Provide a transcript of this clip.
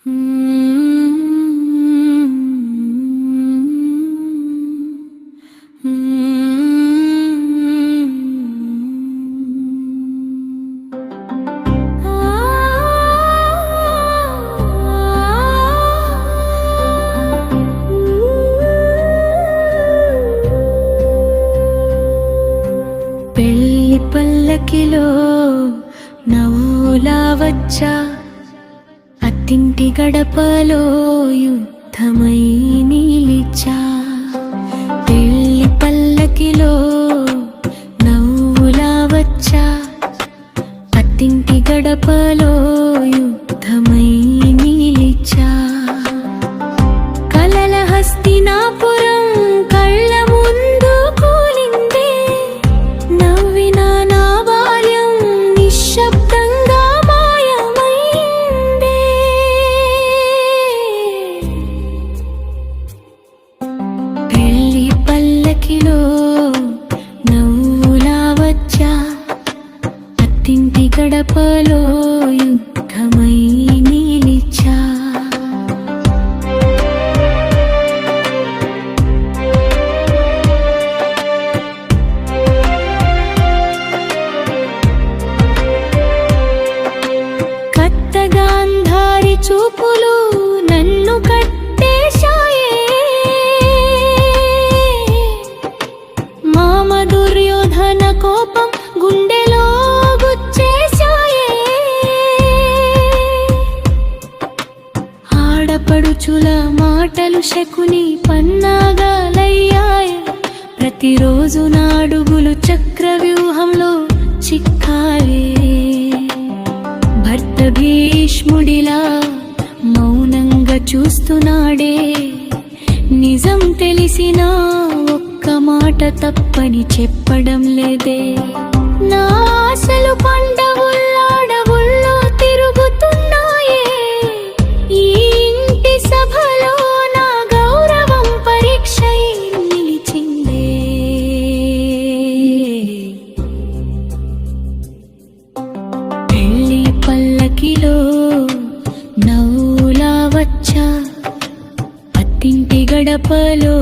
పెళ్లి పల్లకిలో నవ్వులా వచ్చా, అత్తింటి గడపలో యుద్ధమై నిలిచా. పెళ్లి పల్లకిలో నవ్వులా వచ్చా, అత్తింటి గడపలో యుద్ధమై నిలిచా. కలల హస్తినాపురం కళ్ళ ముందు కూలిందే, నవ్విన నా బాల్యం నిశ్శబ్దంగా మాయమైందే. పెళ్లి పల్లకిలో నవ్వులా వచ్చా, అత్తింటి గడపలో యుద్ధమై నిలిచా. కత్తగాంధారి చూపులు నన్ను కట్టేశాయే, మామ దుర్యోధన కోపం గుండెలో గుచ్చేశాయే. ఆడపడుచుల మాటలు శకుని పన్నాగాలయ్యాయి, ప్రతిరోజు నాడుగులు చక్రవ్యూహంలో చిక్కాయే. భర్త భీష్ముడిలా మౌనంగా చూస్తున్నాడే, నిజం తెలిసినా ఒక్క మాట తప్పని చెప్పడం లేదే. నా ఆశలు పండవుల్లాడవుల్లో తిరుగుతున్నాయే, ఈ ఇంటి సభలో నా గౌరవం పరీక్షై నిలిచిందే. పెళ్లి పల్లకిలో నవ్వులా వచ్చా, అత్తింటి గడపలో